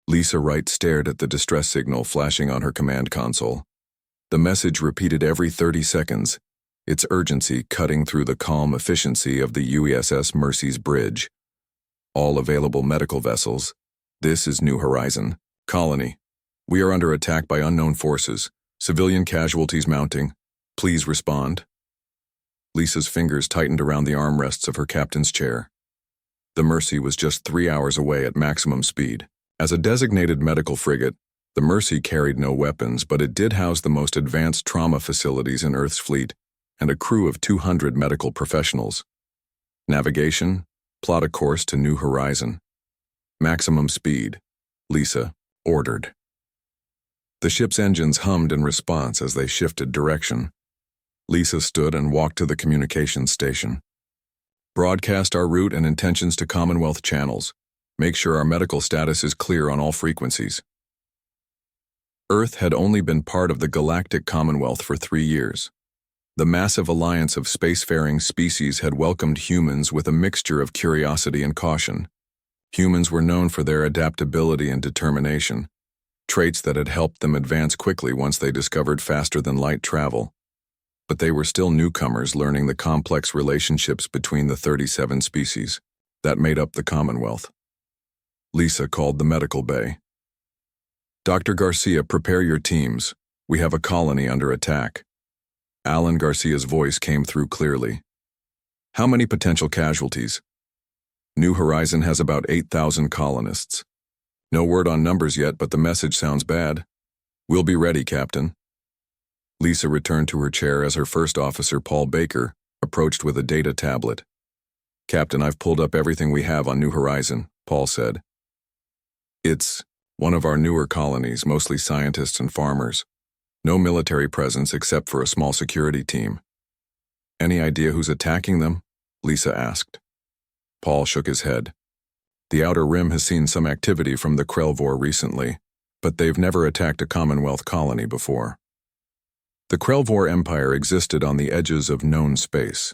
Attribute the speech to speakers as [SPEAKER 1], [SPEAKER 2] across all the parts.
[SPEAKER 1] Lisa Wright stared at the distress signal flashing on her command console. The message repeated every 30 seconds, its urgency cutting through the calm efficiency of the USS Mercy's bridge. All available medical vessels. This is New Horizon. Colony. We are under attack by unknown forces. Civilian casualties mounting. Please respond. Lisa's fingers tightened around the armrests of her captain's chair. The Mercy was just 3 hours away at maximum speed. As a designated medical frigate, the Mercy carried no weapons, but it did house the most advanced trauma facilities in Earth's fleet and a crew of 200 medical professionals. Navigation, plot a course to New Horizon. Maximum speed, Lisa ordered. The ship's engines hummed in response as they shifted direction. Lisa stood and walked to the communications station. Broadcast our route and intentions to Commonwealth channels. Make sure our medical status is clear on all frequencies. Earth had only been part of the Galactic Commonwealth for 3 years. The massive alliance of spacefaring species had welcomed humans with a mixture of curiosity and caution. Humans were known for their adaptability and determination, traits that had helped them advance quickly once they discovered faster-than-light travel. But they were still newcomers learning the complex relationships between the 37 species that made up the Commonwealth. Lisa called the medical bay. Dr. Garcia, prepare your teams. We have a colony under attack. Alan Garcia's voice came through clearly. How many potential casualties? New Horizon has about 8,000 colonists. No word on numbers yet, but the message sounds bad. We'll be ready, Captain. Lisa returned to her chair as her first officer, Paul Baker, approached with a data tablet. Captain, I've pulled up everything we have on New Horizon, Paul said. It's one of our newer colonies, mostly scientists and farmers. No military presence except for a small security team. Any idea who's attacking them? Lisa asked. Paul shook his head. The Outer Rim has seen some activity from the Krelvor recently, but they've never attacked a Commonwealth colony before. The Krelvor Empire existed on the edges of known space.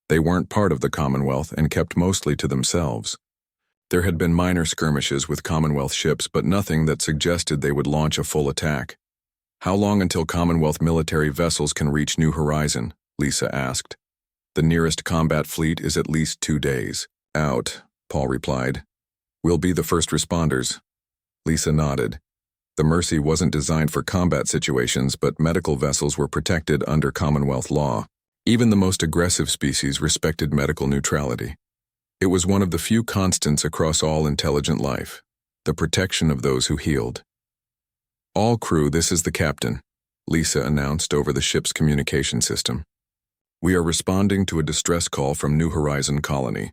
[SPEAKER 1] They weren't part of the Commonwealth and kept mostly to themselves. There had been minor skirmishes with Commonwealth ships, but nothing that suggested they would launch a full attack. How long until Commonwealth military vessels can reach New Horizon? Lisa asked. The nearest combat fleet is at least 2 days. Out, Paul replied. We'll be the first responders. Lisa nodded. The Mercy wasn't designed for combat situations, but medical vessels were protected under Commonwealth law. Even the most aggressive species respected medical neutrality. It was one of the few constants across all intelligent life, the protection of those who healed. All crew, this is the captain, Lisa announced over the ship's communication system. We are responding to a distress call from New Horizon Colony.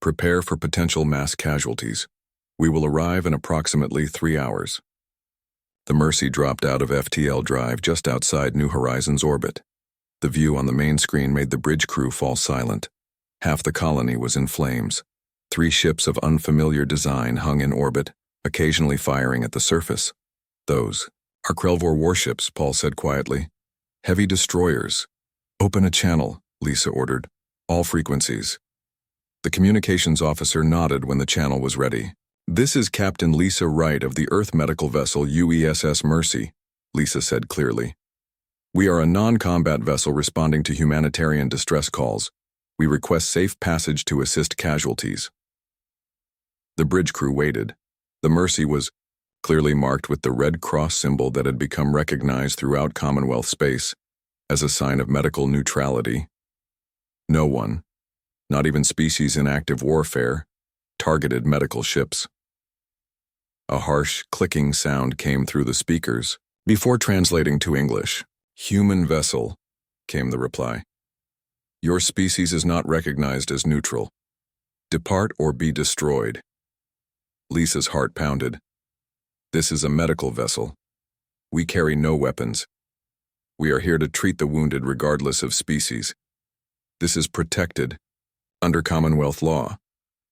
[SPEAKER 1] Prepare for potential mass casualties. We will arrive in approximately 3 hours. The Mercy dropped out of FTL Drive just outside New Horizon's orbit. The view on the main screen made the bridge crew fall silent. Half the colony was in flames. 3 ships of unfamiliar design hung in orbit, occasionally firing at the surface. Those are Krelvor warships, Paul said quietly. Heavy destroyers. Open a channel, Lisa ordered. All frequencies. The communications officer nodded when the channel was ready. This is Captain Lisa Wright of the Earth medical vessel UESS Mercy, Lisa said clearly. We are a non-combat vessel responding to humanitarian distress calls. We request safe passage to assist casualties. The bridge crew waited. The Mercy was clearly marked with the Red Cross symbol that had become recognized throughout Commonwealth space as a sign of medical neutrality. No one, not even species in active warfare, targeted medical ships. A harsh, clicking sound came through the speakers. Before translating to English, "Human vessel," came the reply. Your species is not recognized as neutral. Depart or be destroyed. Lisa's heart pounded. This is a medical vessel. We carry no weapons. We are here to treat the wounded regardless of species. This is protected under Commonwealth law.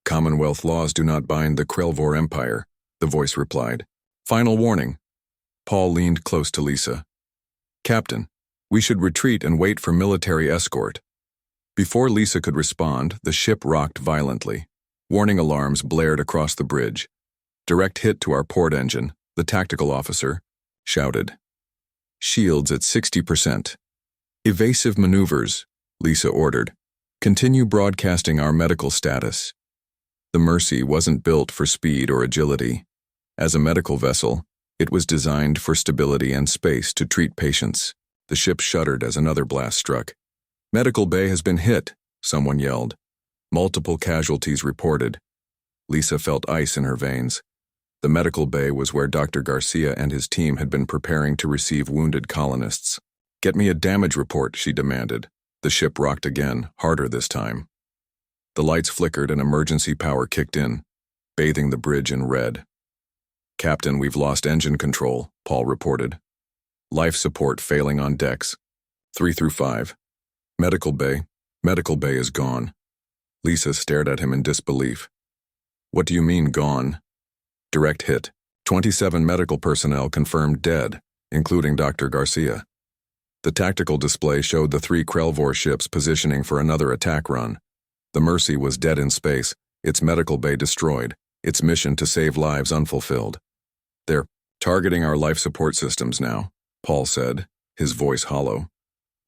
[SPEAKER 1] Commonwealth laws do not bind the Krelvor Empire, the voice replied. Final warning. Paul leaned close to Lisa. Captain, we should retreat and wait for military escort. Before Lisa could respond, the ship rocked violently. Warning alarms blared across the bridge. Direct hit to our port engine, the tactical officer shouted. Shields at 60%. Evasive maneuvers, Lisa ordered. Continue broadcasting our medical status. The Mercy wasn't built for speed or agility. As a medical vessel, it was designed for stability and space to treat patients. The ship shuddered as another blast struck. Medical bay has been hit, someone yelled. Multiple casualties reported. Lisa felt ice in her veins. The medical bay was where Dr. Garcia and his team had been preparing to receive wounded colonists. Get me a damage report, she demanded. The ship rocked again, harder this time. The lights flickered and emergency power kicked in, bathing the bridge in red. Captain, we've lost engine control, Paul reported. Life support failing on decks. 3 through 5. Medical bay is gone. Lisa stared at him in disbelief. What do you mean, gone? Direct hit. 27 medical personnel confirmed dead, including Dr. Garcia. The tactical display showed the 3 Krelvor ships positioning for another attack run. The Mercy was dead in space, its medical bay destroyed, its mission to save lives unfulfilled. They're targeting our life support systems now, Paul said, his voice hollow.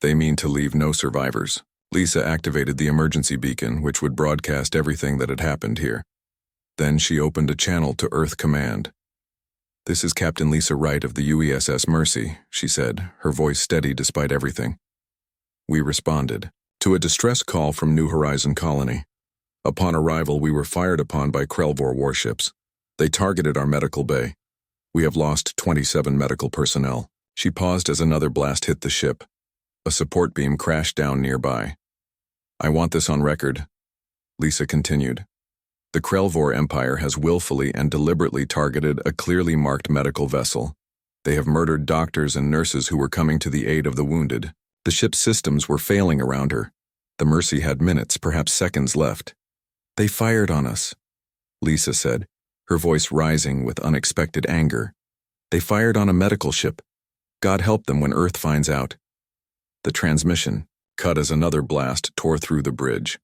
[SPEAKER 1] They mean to leave no survivors. Lisa activated the emergency beacon, which would broadcast everything that had happened here. Then she opened a channel to Earth Command. This is Captain Lisa Wright of the UESS Mercy, she said, her voice steady despite everything. We responded to a distress call from New Horizon Colony. Upon arrival, we were fired upon by Krelvor warships. They targeted our medical bay. We have lost 27 medical personnel. She paused as another blast hit the ship. A support beam crashed down nearby. I want this on record, Lisa continued. The Krelvor Empire has willfully and deliberately targeted a clearly marked medical vessel. They have murdered doctors and nurses who were coming to the aid of the wounded. The ship's systems were failing around her. The Mercy had minutes, perhaps seconds left. They fired on us, Lisa said, her voice rising with unexpected anger. They fired on a medical ship. God help them when Earth finds out. The transmission cut as another blast tore through the bridge.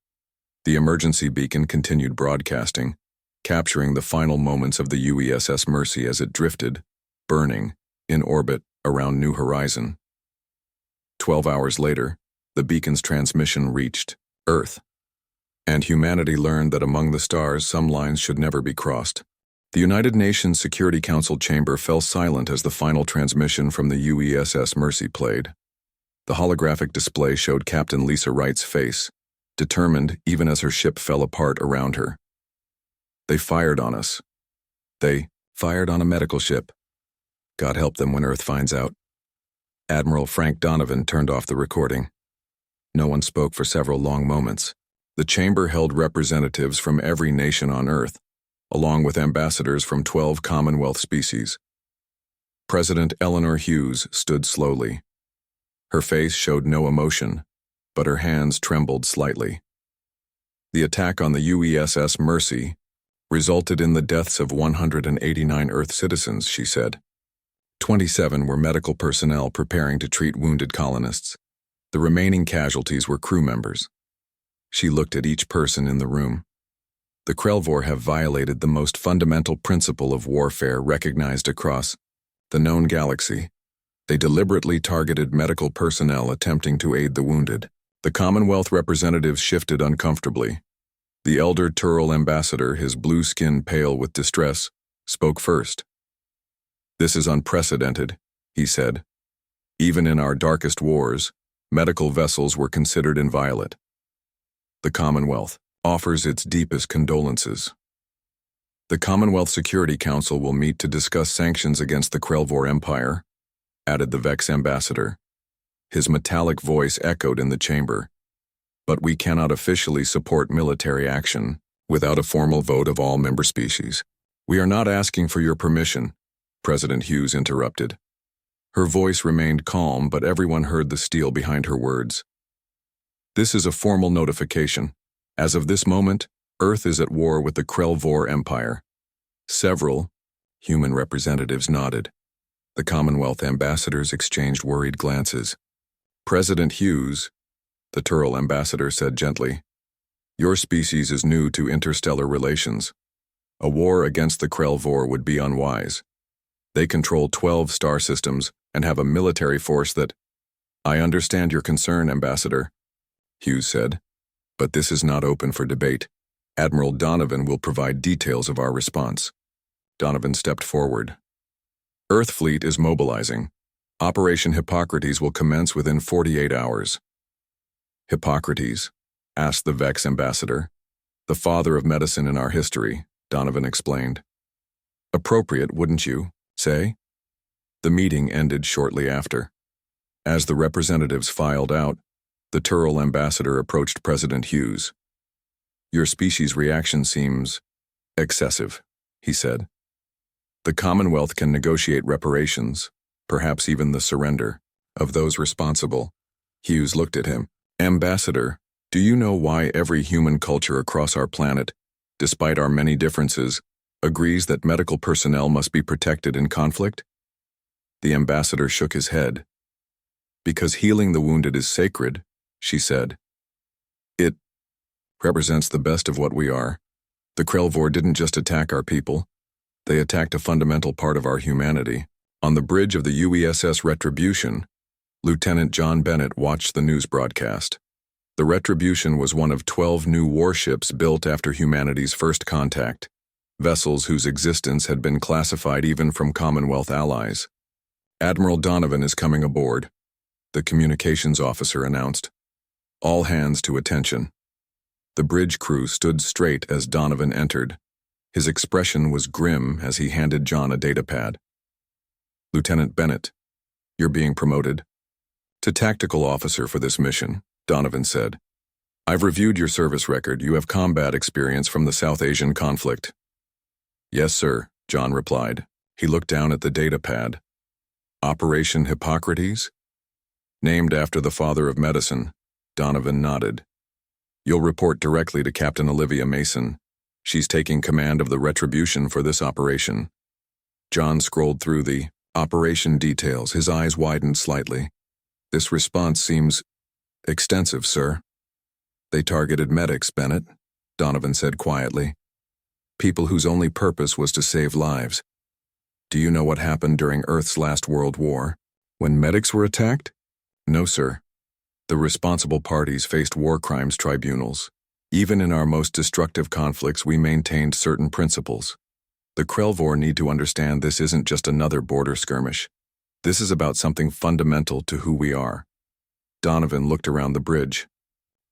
[SPEAKER 1] The emergency beacon continued broadcasting, capturing the final moments of the UESS Mercy as it drifted, burning, in orbit around New Horizon. 12 hours later, the beacon's transmission reached Earth, and humanity learned that among the stars some lines should never be crossed. The United Nations Security Council chamber fell silent as the final transmission from the UESS Mercy played. The holographic display showed Captain Lisa Wright's face, determined even as her ship fell apart around her. They fired on us. They fired on a medical ship. God help them when Earth finds out. Admiral Frank Donovan turned off the recording. No one spoke for several long moments. The chamber held representatives from every nation on Earth, along with ambassadors from 12 Commonwealth species. President Eleanor Hughes stood slowly. Her face showed no emotion, but her hands trembled slightly. The attack on the UESS Mercy resulted in the deaths of 189 Earth citizens, she said. 27 were medical personnel preparing to treat wounded colonists. The remaining casualties were crew members. She looked at each person in the room. The Krelvor have violated the most fundamental principle of warfare recognized across the known galaxy. They deliberately targeted medical personnel attempting to aid the wounded. The Commonwealth representatives shifted uncomfortably. The elder Turl ambassador, his blue skin pale with distress, spoke first. This is unprecedented, he said. Even in our darkest wars, medical vessels were considered inviolate. The Commonwealth offers its deepest condolences. The Commonwealth Security Council will meet to discuss sanctions against the Krelvor Empire, added the Vex ambassador. His metallic voice echoed in the chamber. But we cannot officially support military action without a formal vote of all member species. We are not asking for your permission, President Hughes interrupted. Her voice remained calm, but everyone heard the steel behind her words. This is a formal notification. As of this moment, Earth is at war with the Krelvor Empire. Several human representatives nodded. The Commonwealth ambassadors exchanged worried glances. President Hughes, the Turl ambassador said gently, your species is new to interstellar relations. A war against the Krell Vor would be unwise. They control 12 star systems and have a military force that— I understand your concern, Ambassador, Hughes said, but this is not open for debate. Admiral Donovan will provide details of our response. Donovan stepped forward. Earth Fleet is mobilizing. Operation Hippocrates will commence within 48 hours. Hippocrates? Asked the Vex ambassador. The father of medicine in our history, Donovan explained. Appropriate, wouldn't you say? The meeting ended shortly after. As the representatives filed out, the Turl ambassador approached President Hughes. Your species' reaction seems excessive, he said. The Commonwealth can negotiate reparations, perhaps even the surrender, of those responsible. Hughes looked at him. Ambassador, do you know why every human culture across our planet, despite our many differences, agrees that medical personnel must be protected in conflict? The ambassador shook his head. Because healing the wounded is sacred, she said. It represents the best of what we are. The Krell Vor didn't just attack our people. They attacked a fundamental part of our humanity. On the bridge of the UESS Retribution, Lieutenant John Bennett watched the news broadcast. The Retribution was one of 12 new warships built after humanity's first contact, vessels whose existence had been classified even from Commonwealth allies. Admiral Donovan is coming aboard, the communications officer announced. All hands to attention. The bridge crew stood straight as Donovan entered. His expression was grim as he handed John a datapad. Lieutenant Bennett, you're being promoted to tactical officer for this mission, Donovan said. I've reviewed your service record. You have combat experience from the South Asian conflict. Yes, sir, John replied. He looked down at the datapad. Operation Hippocrates? Named after the father of medicine, Donovan nodded. You'll report directly to Captain Olivia Mason. She's taking command of the Retribution for this operation. John scrolled through the operation details. His eyes widened slightly. This response seems extensive, sir. They targeted medics, Bennett, Donovan said quietly. People whose only purpose was to save lives. Do you know what happened during Earth's last World War, when medics were attacked? No, sir. The responsible parties faced war crimes tribunals. Even in our most destructive conflicts, we maintained certain principles. The Krell Vor need to understand this isn't just another border skirmish. This is about something fundamental to who we are. Donovan looked around the bridge.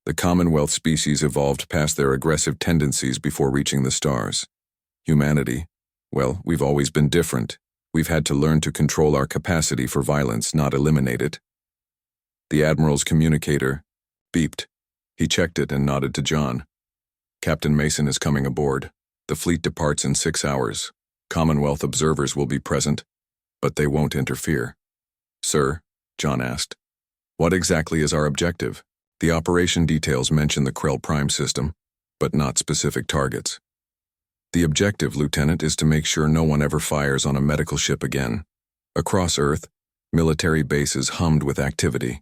[SPEAKER 1] The Commonwealth species evolved past their aggressive tendencies before reaching the stars. Humanity, well, we've always been different. We've had to learn to control our capacity for violence, not eliminate it. The Admiral's communicator beeped. He checked it and nodded to John. Captain Mason is coming aboard. The fleet departs in 6 hours. Commonwealth observers will be present, but they won't interfere. Sir, John asked, what exactly is our objective? The operation details mention the Krell Prime system, but not specific targets. The objective, Lieutenant, is to make sure no one ever fires on a medical ship again. Across Earth, military bases hummed with activity.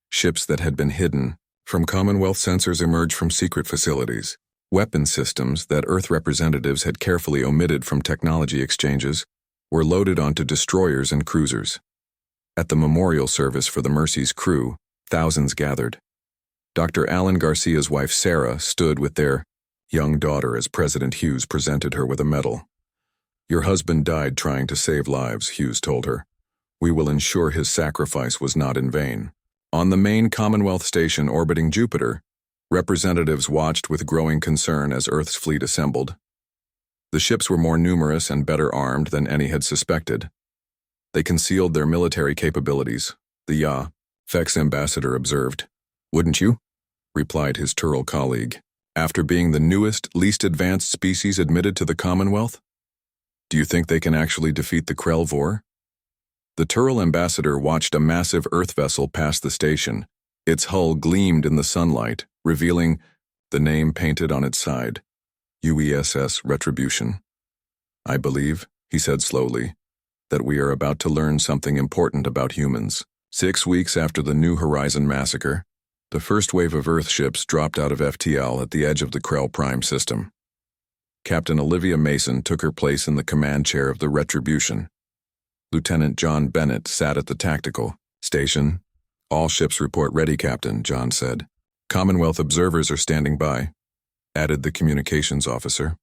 [SPEAKER 1] Ships that had been hidden from Commonwealth sensors emerged from secret facilities. Weapon systems that Earth representatives had carefully omitted from technology exchanges were loaded onto destroyers and cruisers. At the memorial service for the Mercy's crew, thousands gathered. Dr. Alan Garcia's wife Sarah stood with their young daughter as President Hughes presented her with a medal. Your husband died trying to save lives, Hughes told her. We will ensure his sacrifice was not in vain. On the main Commonwealth station orbiting Jupiter, representatives watched with growing concern as Earth's fleet assembled. The ships were more numerous and better armed than any had suspected. They concealed their military capabilities, the Vex ambassador observed. Wouldn't you? Replied his Turl colleague. After being the newest, least advanced species admitted to the Commonwealth? Do you think they can actually defeat the Krell Vor? The Turl ambassador watched a massive Earth vessel pass the station. Its hull gleamed in the sunlight, revealing the name painted on its side, UESS Retribution. I believe, he said slowly, that we are about to learn something important about humans. 6 weeks after the New Horizon massacre, the first wave of Earth ships dropped out of FTL at the edge of the Krell Prime system. Captain Olivia Mason took her place in the command chair of the Retribution. Lieutenant John Bennett sat at the tactical station. "All ships report ready, Captain," John said. "Commonwealth observers are standing by," added the communications officer.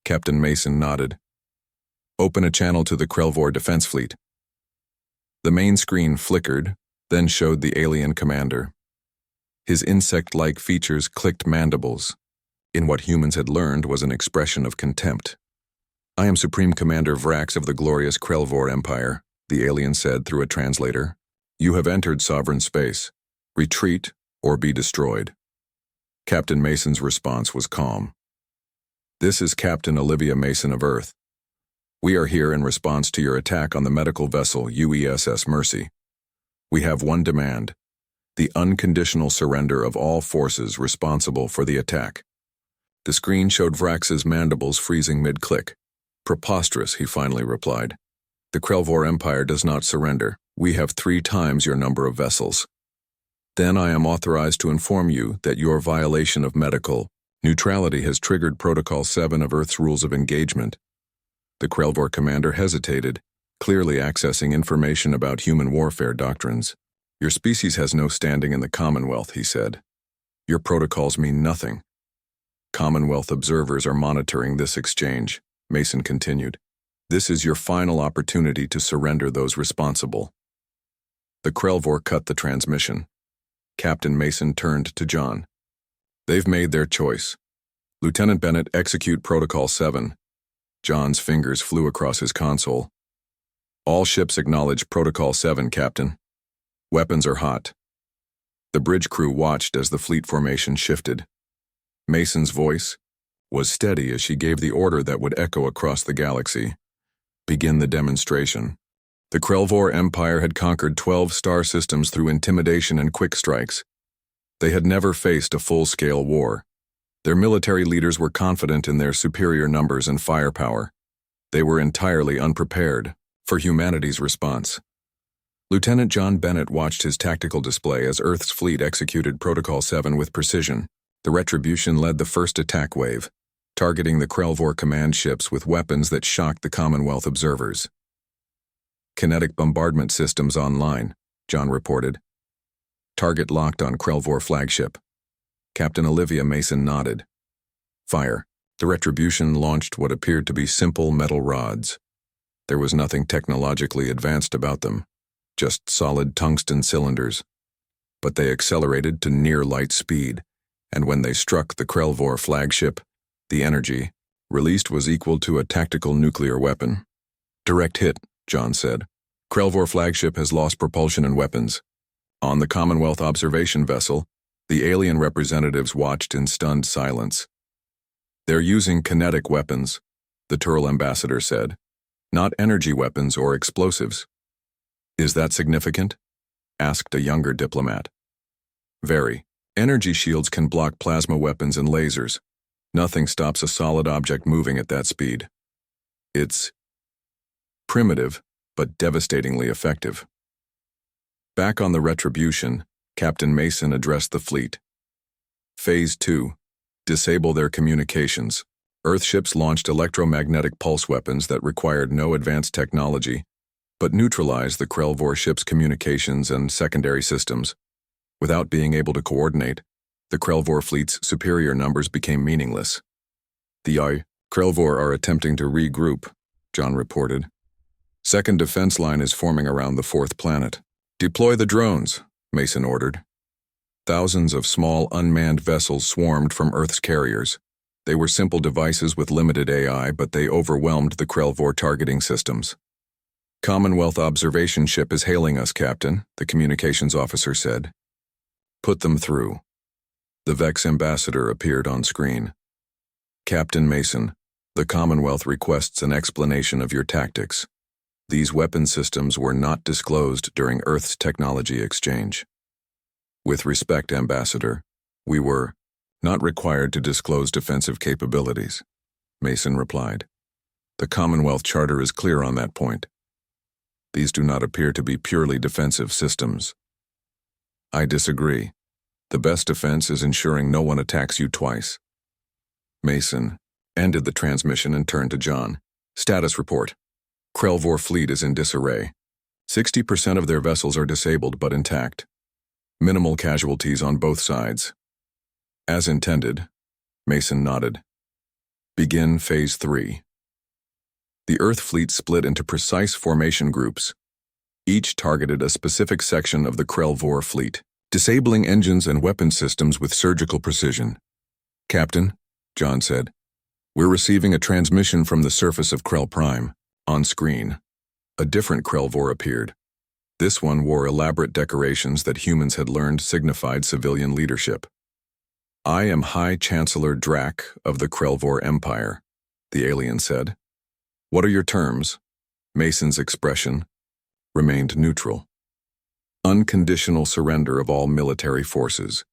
[SPEAKER 1] Captain Mason nodded. "Open a channel to the Krelvor Defense Fleet." The main screen flickered, then showed the alien commander. His insect-like features clicked mandibles. In what humans had learned was an expression of contempt. "I am Supreme Commander Vrax of the glorious Krelvor Empire," the alien said through a translator. "You have entered sovereign space. Retreat or be destroyed." Captain Mason's response was calm. "This is Captain Olivia Mason of Earth. We are here in response to your attack on the medical vessel UESS Mercy. We have one demand: the unconditional surrender of all forces responsible for the attack." The screen showed Vrax's mandibles freezing mid-click. "Preposterous," he finally replied. "The Krelvor Empire does not surrender. We have 3 times your number of vessels. Then I am authorized to inform you that your violation of medical neutrality has triggered Protocol 7 of Earth's Rules of Engagement." The Krelvor commander hesitated, clearly accessing information about human warfare doctrines. "Your species has no standing in the Commonwealth," he said. "Your protocols mean nothing." "Commonwealth observers are monitoring this exchange," Mason continued. "This is your final opportunity to surrender those responsible." The Krelvor cut the transmission. Captain Mason turned to John. "They've made their choice. Lieutenant Bennett, execute Protocol 7. John's fingers flew across his console. "All ships acknowledge Protocol 7, Captain. Weapons are hot." The bridge crew watched as the fleet formation shifted. Mason's voice was steady as she gave the order that would echo across the galaxy. "Begin the demonstration." The Krelvor Empire had conquered 12 star systems through intimidation and quick strikes. They had never faced a full-scale war. Their military leaders were confident in their superior numbers and firepower. They were entirely unprepared for humanity's response. Lieutenant John Bennett watched his tactical display as Earth's fleet executed Protocol 7 with precision. The Retribution led the first attack wave, targeting the Krelvor command ships with weapons that shocked the Commonwealth observers. "Kinetic bombardment systems online," John reported. "Target locked on Krelvor flagship." Captain Olivia Mason nodded. "Fire." The Retribution launched what appeared to be simple metal rods. There was nothing technologically advanced about them, just solid tungsten cylinders. But they accelerated to near-light speed, and when they struck the Krelvor flagship, the energy released was equal to a tactical nuclear weapon. "Direct hit," John said. "Krelvor flagship has lost propulsion and weapons." On the Commonwealth observation vessel, the alien representatives watched in stunned silence. "They're using kinetic weapons," the Turl ambassador said, "not energy weapons or explosives." "Is that significant?" asked a younger diplomat. "Very. Energy shields can block plasma weapons and lasers. Nothing stops a solid object moving at that speed. It's primitive, but devastatingly effective." Back on the Retribution, Captain Mason addressed the fleet. Phase 2. Disable their communications. Earth ships launched electromagnetic pulse weapons that required no advanced technology, but neutralized the Krelvor ships' communications and secondary systems. Without being able to coordinate, the Krelvor fleet's superior numbers became meaningless. "The Krelvor are attempting to regroup," John reported. "Second defense line is forming around the 4th planet." "Deploy the drones," Mason ordered. Thousands of small unmanned vessels swarmed from Earth's carriers. They were simple devices with limited AI, but they overwhelmed the Krelvor targeting systems. "Commonwealth observation ship is hailing us, Captain," the communications officer said. "Put them through." The Vex ambassador appeared on screen. "Captain Mason, the Commonwealth requests an explanation of your tactics. These weapon systems were not disclosed during Earth's technology exchange." "With respect, Ambassador, we were not required to disclose defensive capabilities," Mason replied. "The Commonwealth Charter is clear on that point. These do not appear to be purely defensive systems." "I disagree. The best defense is ensuring no one attacks you twice." "Mason, ended the transmission and turned to John. Status report. Krell Vor fleet is in disarray. 60% of their vessels are disabled but intact. Minimal casualties on both sides. As intended. Mason nodded. Begin Phase 3. The Earth fleet split into precise formation groups. Each targeted a specific section of the Krell Vor fleet, disabling engines and weapon systems with surgical precision. Captain, John said, we're receiving a transmission from the surface of Krell Prime. On screen, a different Krell Vor appeared. This one wore elaborate decorations that humans had learned signified civilian leadership. I am High Chancellor Drac of the Krell Vor Empire, the alien said. What are your terms? Mason's expression remained neutral. Unconditional surrender of all military forces.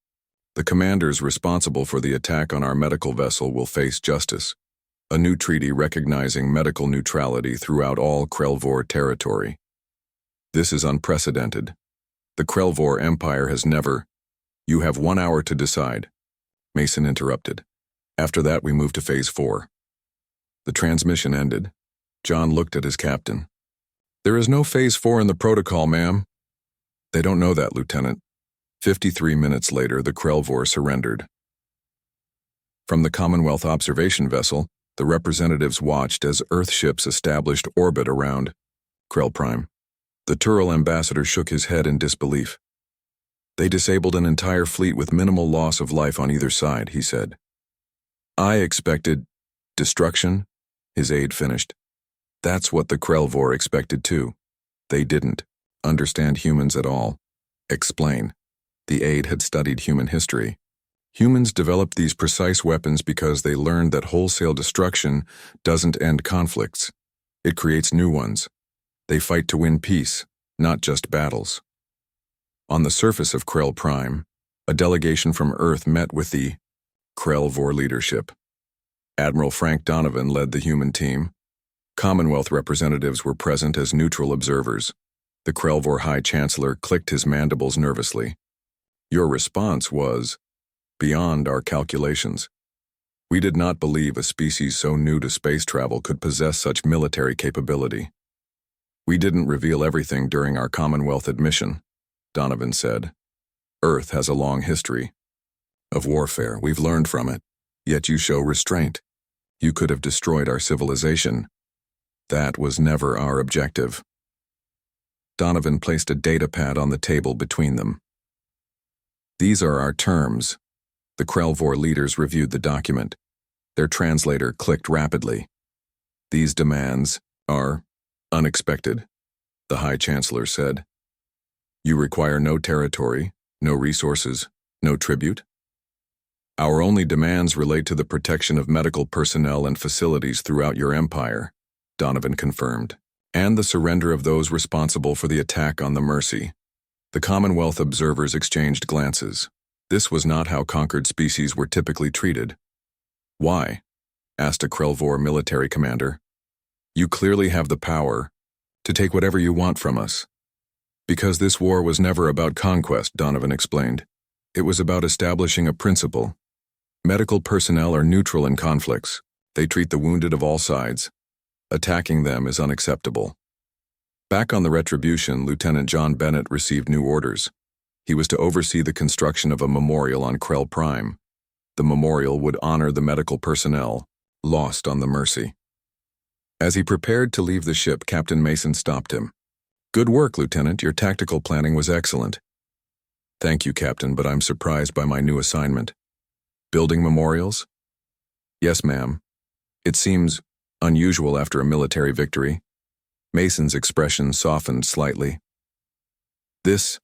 [SPEAKER 1] The commanders responsible for the attack on our medical vessel will face justice. A new treaty recognizing medical neutrality throughout all Krell Vor territory. This is unprecedented. The Krell Vor Empire has never. You have 1 hour to decide. Mason interrupted. After that, we move to Phase 4. The transmission ended. John looked at his captain. There is no Phase 4 in the protocol, ma'am. They don't know that, Lieutenant. 53 minutes later, the Krell Vor surrendered. From the Commonwealth observation vessel, the representatives watched as Earth ships established orbit around Krell Prime. The Tural ambassador shook his head in disbelief. They disabled an entire fleet with minimal loss of life on either side, he said. I expected destruction, his aide finished. That's what the Krell Vor expected too. They didn't understand humans at all. Explain. The aide had studied human history. Humans developed these precise weapons because they learned that wholesale destruction doesn't end conflicts. It creates new ones. They fight to win peace, not just battles. On the surface of Krell Prime, a delegation from Earth met with the Krell Vor leadership. Admiral Frank Donovan led the human team. Commonwealth representatives were present as neutral observers. The Krell Vor High Chancellor clicked his mandibles nervously. Your response was beyond our calculations. We did not believe a species so new to space travel could possess such military capability. We didn't reveal everything during our Commonwealth admission, Donovan said. Earth has a long history of warfare. We've learned from it, yet you show restraint. You could have destroyed our civilization. That was never our objective. Donovan placed a data pad on the table between them. These are our terms. The Krell Vor leaders reviewed the document. Their translator clicked rapidly. These demands are unexpected, the High Chancellor said. You require no territory, no resources, no tribute. Our only demands relate to the protection of medical personnel and facilities throughout your empire, Donovan confirmed, and the surrender of those responsible for the attack on the Mercy. The Commonwealth observers exchanged glances. This was not how conquered species were typically treated. Why? Asked a Krell Vor military commander. You clearly have the power to take whatever you want from us. Because this war was never about conquest, Donovan explained. It was about establishing a principle. Medical personnel are neutral in conflicts. They treat the wounded of all sides. Attacking them is unacceptable. Back on the Retribution, Lieutenant John Bennett received new orders. He was to oversee the construction of a memorial on Krell Prime. The memorial would honor the medical personnel lost on the Mercy. As he prepared to leave the ship, Captain Mason stopped him. Good work, Lieutenant. Your tactical planning was excellent. Thank you, Captain, but I'm surprised by my new assignment. Building memorials? Yes, ma'am. It seems unusual after a military victory. Mason's expression softened slightly. This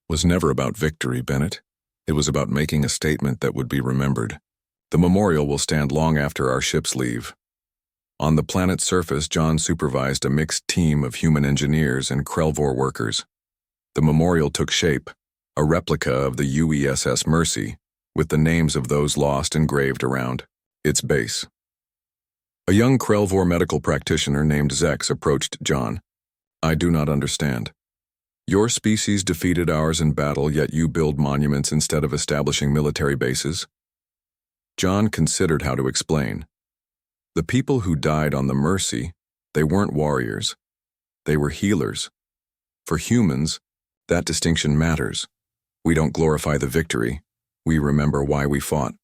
[SPEAKER 1] was never about victory, Bennett. It was about making a statement that would be remembered. The memorial will stand long after our ships leave. On the planet's surface, John supervised a mixed team of human engineers and Krell Vor workers. The memorial took shape, a replica of the UESS Mercy, with the names of those lost engraved around its base. A young Krell Vor medical practitioner named Zex approached John. I do not understand. Your species defeated ours in battle, yet you build monuments instead of establishing military bases? John considered how to explain. The people who died on the Mercy, they weren't warriors. They were healers. For humans, that distinction matters. We don't glorify the victory. We remember why we fought.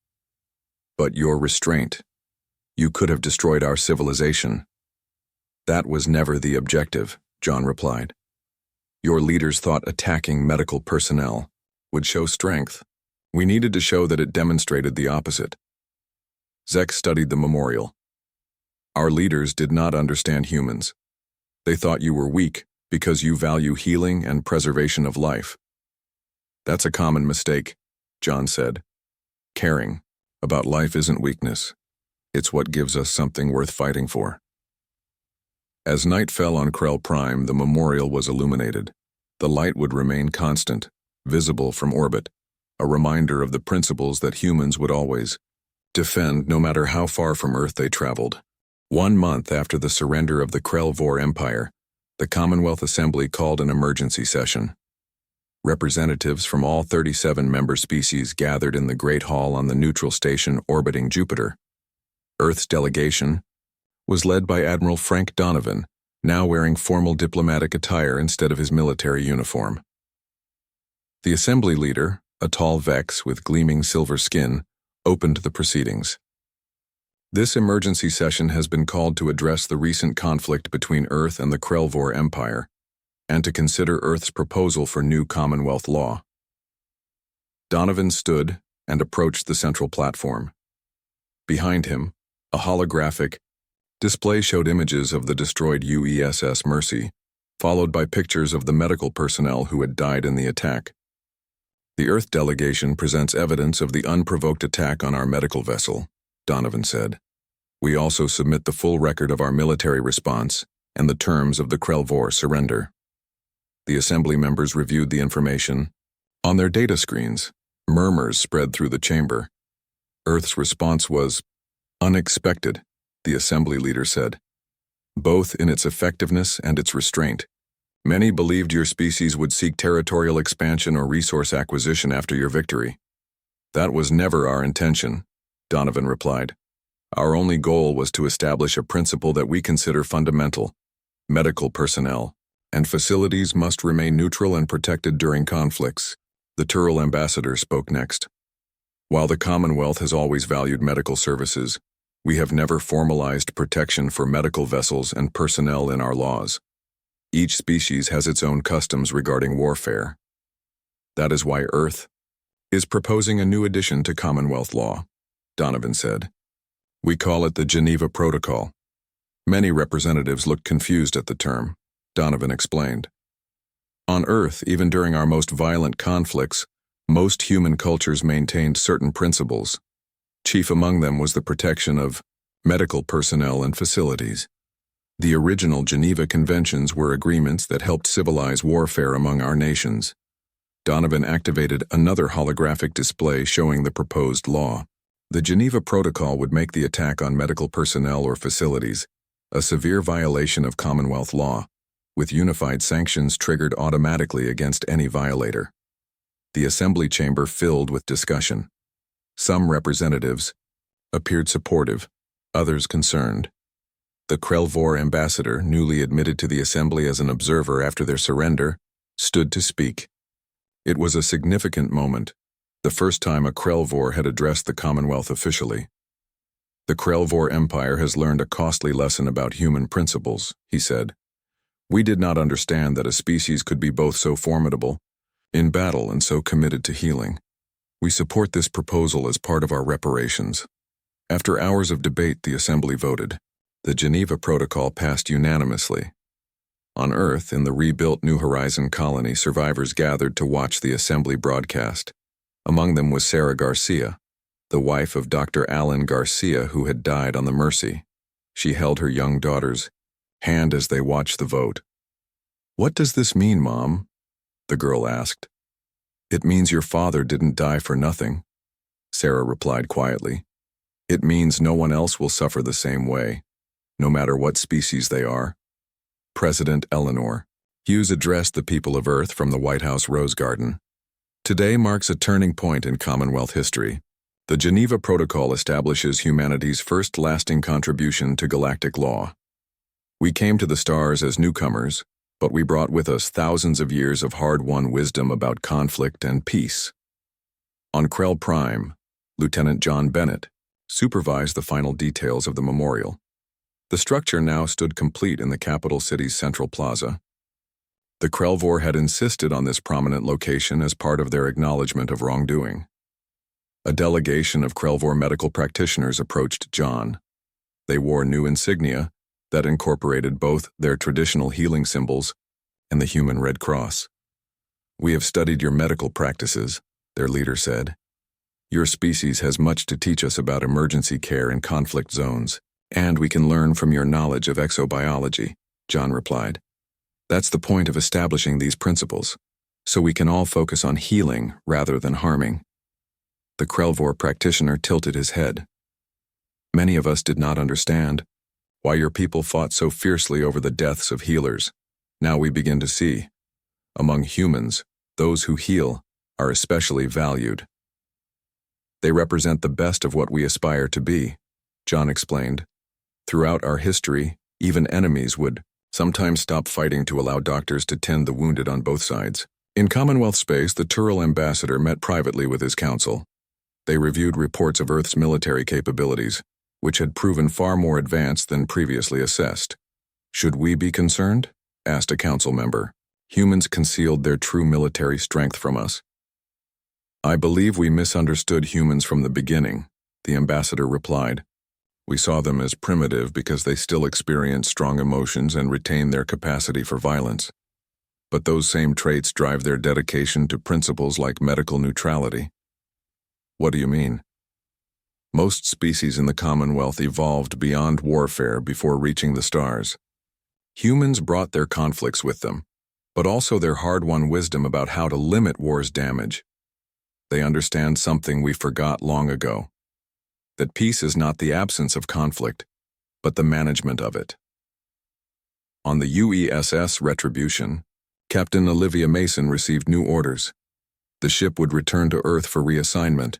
[SPEAKER 1] But your restraint. You could have destroyed our civilization. That was never the objective, John replied. Your leaders thought attacking medical personnel would show strength. We needed to show that it demonstrated the opposite. Zek studied the memorial. Our leaders did not understand humans. They thought you were weak because you value healing and preservation of life. That's a common mistake, John said. Caring about life isn't weakness. It's what gives us something worth fighting for. As night fell on Krell Prime, the memorial was illuminated. The light would remain constant, visible from orbit, a reminder of the principles that humans would always defend no matter how far from Earth they traveled. 1 month after the surrender of the Krell Vor Empire, the Commonwealth Assembly called an emergency session. Representatives from all 37 member species gathered in the Great Hall on the neutral station orbiting Jupiter. Earth's delegation was led by Admiral Frank Donovan, now wearing formal diplomatic attire instead of his military uniform. The assembly leader, a tall Vex with gleaming silver skin, opened the proceedings. This emergency session has been called to address the recent conflict between Earth and the Krellvor Empire, and to consider Earth's proposal for new Commonwealth law. Donovan stood and approached the central platform. Behind him, a holographic display showed images of the destroyed UESS Mercy, followed by pictures of the medical personnel who had died in the attack. The Earth delegation presents evidence of the unprovoked attack on our medical vessel, Donovan said. We also submit the full record of our military response and the terms of the Krellvor surrender. The assembly members reviewed the information. On their data screens, murmurs spread through the chamber. Earth's response was unexpected, the assembly leader said, both in its effectiveness and its restraint. Many believed your species would seek territorial expansion or resource acquisition after your victory. That was never our intention, Donovan replied. Our only goal was to establish a principle that we consider fundamental. Medical personnel and facilities must remain neutral and protected during conflicts. The Turl ambassador spoke next. While the Commonwealth has always valued medical services, we have never formalized protection for medical vessels and personnel in our laws. Each species has its own customs regarding warfare. That is why Earth is proposing a new addition to Commonwealth law, Donovan said. We call it the Geneva Protocol. Many representatives looked confused at the term, Donovan explained. On Earth, even during our most violent conflicts, most human cultures maintained certain principles. Chief among them was the protection of medical personnel and facilities. The original Geneva Conventions were agreements that helped civilize warfare among our nations. Donovan activated another holographic display showing the proposed law. The Geneva Protocol would make the attack on medical personnel or facilities a severe violation of Commonwealth law, with unified sanctions triggered automatically against any violator. The assembly chamber filled with discussion. Some representatives appeared supportive, others concerned. The Krellvor ambassador, newly admitted to the assembly as an observer after their surrender, stood to speak. It was a significant moment, the first time a Krellvor had addressed the Commonwealth officially. The Krellvor Empire has learned a costly lesson about human principles, he said. We did not understand that a species could be both so formidable in battle and so committed to healing. We support this proposal as part of our reparations. After hours of debate, the assembly voted. The Geneva Protocol passed unanimously. On Earth, in the rebuilt New Horizon colony, survivors gathered to watch the assembly broadcast. Among them was Sarah Garcia, the wife of Dr. Alan Garcia, who had died on the Mercy. She held her young daughter's hand as they watched the vote. What does this mean, Mom? The girl asked. It means your father didn't die for nothing, Sarah replied quietly. It means no one else will suffer the same way, no matter what species they are. President Eleanor Hughes addressed the people of Earth from the White House Rose Garden. Today marks a turning point in Commonwealth history. The Geneva Protocol establishes humanity's first lasting contribution to galactic law. We came to the stars as newcomers, but we brought with us thousands of years of hard-won wisdom about conflict and peace. On Krell Prime, Lieutenant John Bennett supervised the final details of the memorial. The structure now stood complete in the capital city's central plaza. The Krell War had insisted on this prominent location as part of their acknowledgement of wrongdoing. A delegation of Krell War medical practitioners approached John. They wore new insignia that incorporated both their traditional healing symbols and the human Red Cross. "We have studied your medical practices," their leader said. "Your species has much to teach us about emergency care in conflict zones, and we can learn from your knowledge of exobiology," John replied. "That's the point of establishing these principles, so we can all focus on healing rather than harming." The Krellvor practitioner tilted his head. "Many of us did not understand why your people fought so fiercely over the deaths of healers. Now we begin to see. Among humans, those who heal are especially valued. They represent the best of what we aspire to be," John explained. "Throughout our history, even enemies would sometimes stop fighting to allow doctors to tend the wounded on both sides." In Commonwealth space, the Turil ambassador met privately with his council. They reviewed reports of Earth's military capabilities, which had proven far more advanced than previously assessed. "Should we be concerned?" asked a council member. "Humans concealed their true military strength from us." "I believe we misunderstood humans from the beginning," the ambassador replied. "We saw them as primitive because they still experience strong emotions and retain their capacity for violence. But those same traits drive their dedication to principles like medical neutrality." "What do you mean?" "Most species in the Commonwealth evolved beyond warfare before reaching the stars. Humans brought their conflicts with them, but also their hard-won wisdom about how to limit war's damage. They understand something we forgot long ago, that peace is not the absence of conflict, but the management of it." On the UESS Retribution, Captain Olivia Mason received new orders. The ship would return to Earth for reassignment.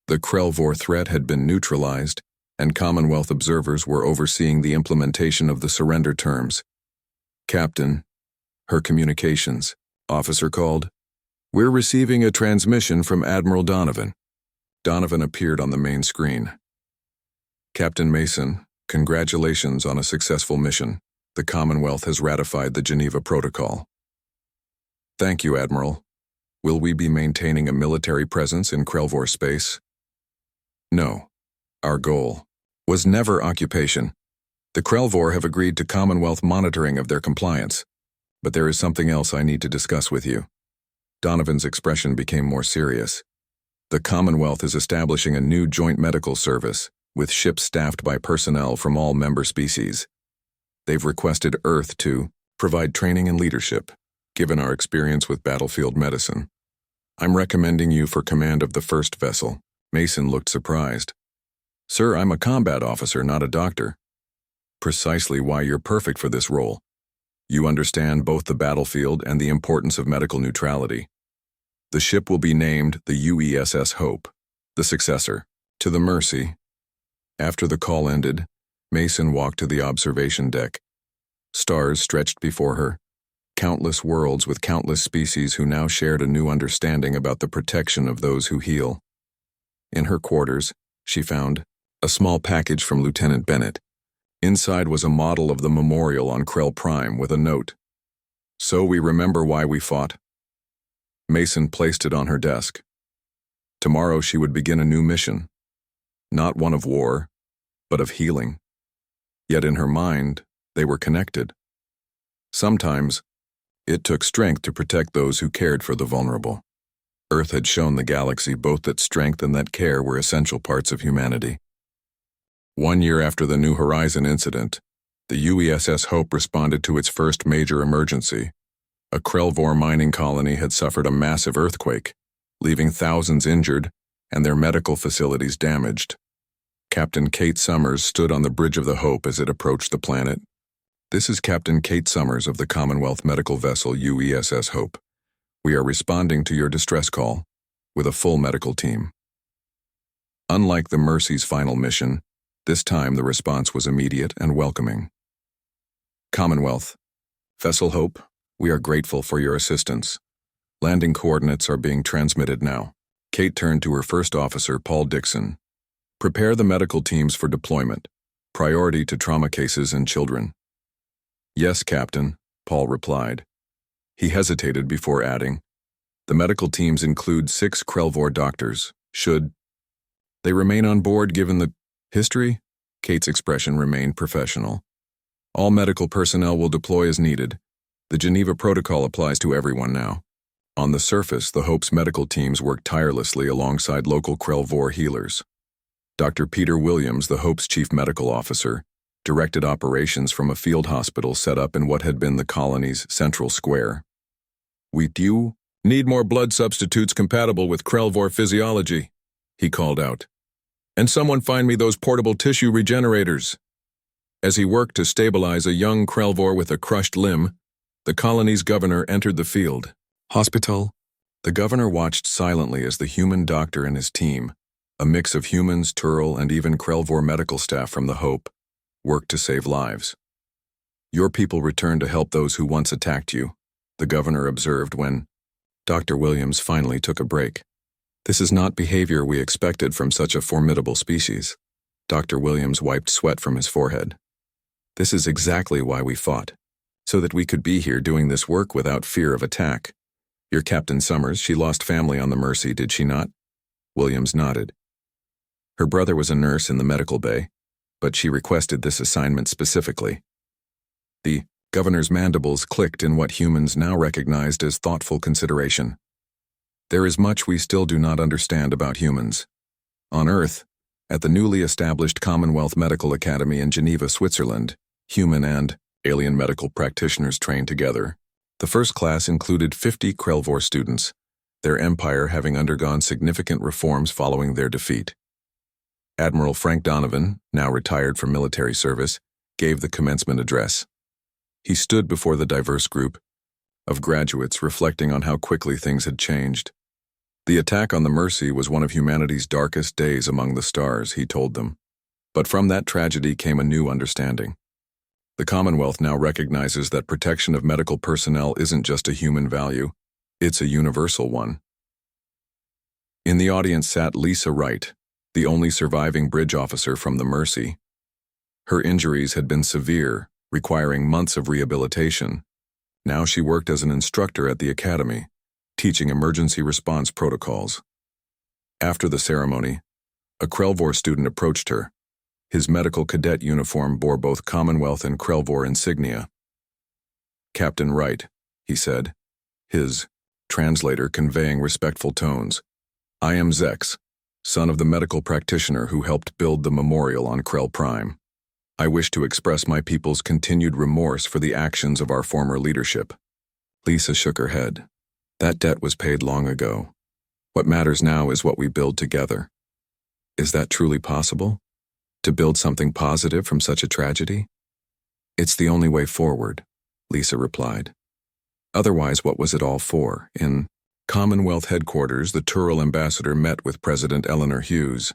[SPEAKER 1] The Krellvor threat had been neutralized, and Commonwealth observers were overseeing the implementation of the surrender terms. "Captain," her communications officer called, "we're receiving a transmission from Admiral Donovan." Donovan appeared on the main screen. "Captain Mason, congratulations on a successful mission. The Commonwealth has ratified the Geneva Protocol." "Thank you, Admiral. Will we be maintaining a military presence in Krellvor space?" "No. Our goal was never occupation. The Krellvor have agreed to Commonwealth monitoring of their compliance. But there is something else I need to discuss with you." Donovan's expression became more serious. "The Commonwealth is establishing a new joint medical service, with ships staffed by personnel from all member species. They've requested Earth to provide training and leadership, given our experience with battlefield medicine. I'm recommending you for command of the first vessel." Mason looked surprised. "Sir, I'm a combat officer, not a doctor." "Precisely why you're perfect for this role. You understand both the battlefield and the importance of medical neutrality. The ship will be named the UESS Hope, the successor to the Mercy." After the call ended, Mason walked to the observation deck. Stars stretched before her, countless worlds with countless species who now shared a new understanding about the protection of those who heal. In her quarters, she found a small package from Lieutenant Bennett. Inside was a model of the memorial on Krell Prime with a note. "So we remember why we fought." Mason placed it on her desk. Tomorrow she would begin a new mission. Not one of war, but of healing. Yet in her mind, they were connected. Sometimes, it took strength to protect those who cared for the vulnerable. Earth had shown the galaxy both that strength and that care were essential parts of humanity. 1 year after the New Horizon incident, the UESS Hope responded to its first major emergency. A Krellvor mining colony had suffered a massive earthquake, leaving thousands injured and their medical facilities damaged. Captain Kate Summers stood on the bridge of the Hope as it approached the planet. "This is Captain Kate Summers of the Commonwealth medical vessel UESS Hope. We are responding to your distress call with a full medical team." Unlike the Mercy's final mission, this time the response was immediate and welcoming. Commonwealth. Vessel Hope, we are grateful for your assistance. Landing coordinates are being transmitted now. Kate turned to her first officer, Paul Dixon. Prepare the medical teams for deployment. Priority to trauma cases and children. Yes, Captain, Paul replied. He hesitated before adding, the medical teams include 6 Krelvor doctors. Should they remain on board given the history? Kate's expression remained professional. All medical personnel will deploy as needed. The Geneva Protocol applies to everyone now. On the surface, the Hope's medical teams worked tirelessly alongside local Krelvor healers. Dr. Peter Williams, the Hope's chief medical officer, directed operations from a field hospital set up in what had been the colony's central square. We do need more blood substitutes compatible with Krelvor physiology, he called out. And someone find me those portable tissue regenerators. As he worked to stabilize a young Krelvor with a crushed limb, the colony's governor entered the field. Hospital. The governor watched silently as the human doctor and his team, a mix of humans, Turl, and even Krelvor medical staff from the Hope, worked to save lives. Your people returned to help those who once attacked you, the governor observed when Dr. Williams finally took a break. This is not behavior we expected from such a formidable species. Dr. Williams wiped sweat from his forehead. This is exactly why we fought, so that we could be here doing this work without fear of attack. Your Captain Summers, she lost family on the Mercy, did she not? Williams nodded. Her brother was a nurse in the medical bay, but she requested this assignment specifically. The governor's mandibles clicked in what humans now recognized as thoughtful consideration. There is much we still do not understand about humans. On Earth, at the newly established Commonwealth Medical Academy in Geneva, Switzerland, human and alien medical practitioners trained together. The first class included 50 Krelvor students, their empire having undergone significant reforms following their defeat. Admiral Frank Donovan, now retired from military service, gave the commencement address. He stood before the diverse group of graduates reflecting on how quickly things had changed. The attack on the Mercy was one of humanity's darkest days among the stars, he told them. But from that tragedy came a new understanding. The Commonwealth now recognizes that protection of medical personnel isn't just a human value, it's a universal one. In the audience sat Lisa Wright, the only surviving bridge officer from the Mercy. Her injuries had been severe, requiring months of rehabilitation. Now she worked as an instructor at the academy, teaching emergency response protocols. After the ceremony, a Krelvor student approached her. His medical cadet uniform bore both Commonwealth and Krelvor insignia. Captain Wright, he said, his translator conveying respectful tones. I am Zex, son of the medical practitioner who helped build the memorial on Krell Prime. I wish to express my people's continued remorse for the actions of our former leadership. Lisa shook her head. That debt was paid long ago. What matters now is what we build together. Is that truly possible? To build something positive from such a tragedy? It's the only way forward, Lisa replied. Otherwise, what was it all for? In Commonwealth headquarters, the Turl ambassador met with President Eleanor Hughes.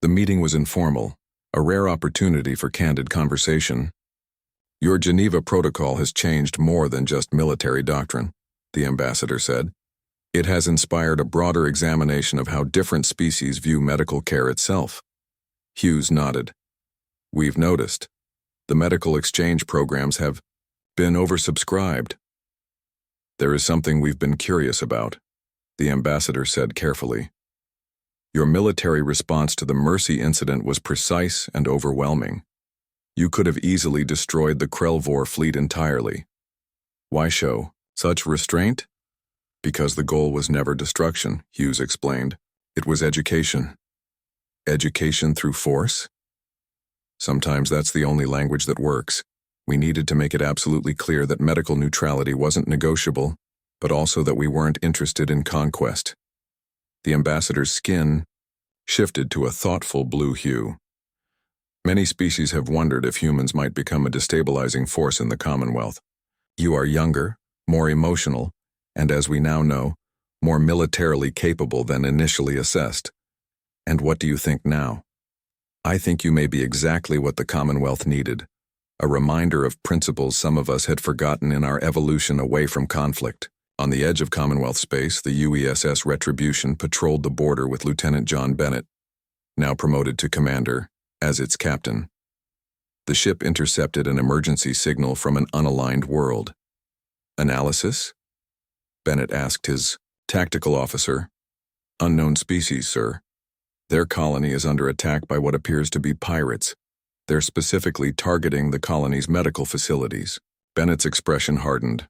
[SPEAKER 1] The meeting was informal, a rare opportunity for candid conversation. Your Geneva Protocol has changed more than just military doctrine, the ambassador said. It has inspired a broader examination of how different species view medical care itself. Hughes nodded. We've noticed. The medical exchange programs have been oversubscribed. There is something we've been curious about, the ambassador said carefully. Your military response to the Mercy incident was precise and overwhelming. You could have easily destroyed the Krelvor fleet entirely. Why show such restraint? Because the goal was never destruction, Hughes explained. It was education. Education through force? Sometimes that's the only language that works. We needed to make it absolutely clear that medical neutrality wasn't negotiable, but also that we weren't interested in conquest. The ambassador's skin shifted to a thoughtful blue hue. Many species have wondered if humans might become a destabilizing force in the Commonwealth. You are younger, more emotional, and as we now know, more militarily capable than initially assessed. And what do you think now? I think you may be exactly what the Commonwealth needed, a reminder of principles some of us had forgotten in our evolution away from conflict. On the edge of Commonwealth space, the UESS Retribution patrolled the border with Lieutenant John Bennett, now promoted to commander, as its captain. The ship intercepted an emergency signal from an unaligned world. Analysis? Bennett asked his tactical officer. Unknown species, sir. Their colony is under attack by what appears to be pirates. They're specifically targeting the colony's medical facilities. Bennett's expression hardened.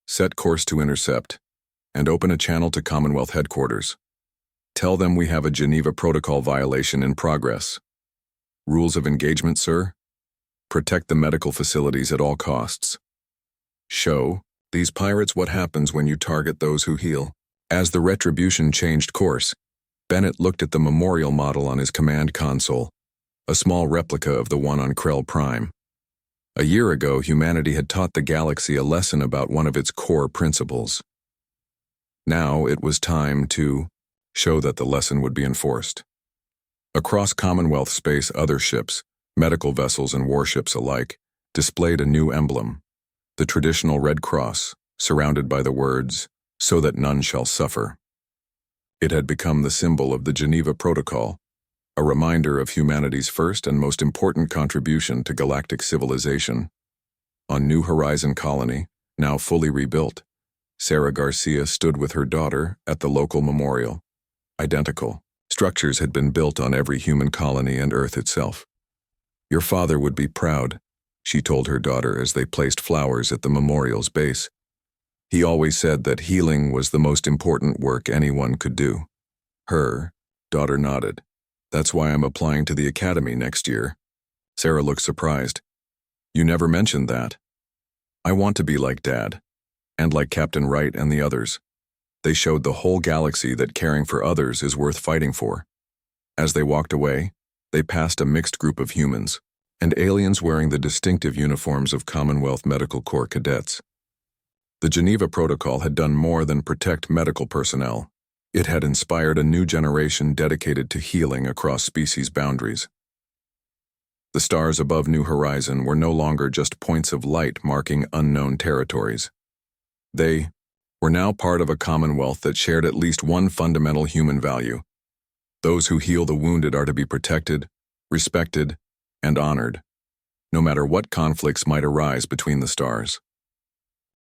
[SPEAKER 1] Set course to intercept, and open a channel to Commonwealth headquarters. Tell them we have a Geneva Protocol violation in progress. Rules of engagement, sir? Protect the medical facilities at all costs. Show these pirates what happens when you target those who heal. As the Retribution changed course, Bennett looked at the memorial model on his command console, a small replica of the one on Krell Prime. A year ago, humanity had taught the galaxy a lesson about one of its core principles. Now it was time to show that the lesson would be enforced. Across Commonwealth space, other ships, medical vessels and warships alike, displayed a new emblem, the traditional Red Cross, surrounded by the words, "So that none shall suffer." It had become the symbol of the Geneva Protocol, a reminder of humanity's first and most important contribution to galactic civilization. On New Horizon Colony, now fully rebuilt, Sarah Garcia stood with her daughter at the local memorial. Identical structures had been built on every human colony and Earth itself. "Your father would be proud," she told her daughter as they placed flowers at the memorial's base. "He always said that healing was the most important work anyone could do." Her daughter nodded. "That's why I'm applying to the academy next year." Sarah looked surprised. "You never mentioned that." "I want to be like Dad, and like Captain Wright and the others. They showed the whole galaxy that caring for others is worth fighting for." As they walked away, they passed a mixed group of humans and aliens wearing the distinctive uniforms of Commonwealth Medical Corps cadets. The Geneva Protocol had done more than protect medical personnel. It had inspired a new generation dedicated to healing across species boundaries. The stars above New Horizon were no longer just points of light marking unknown territories. They were now part of a Commonwealth that shared at least one fundamental human value. Those who heal the wounded are to be protected, respected, and honored, no matter what conflicts might arise between the stars.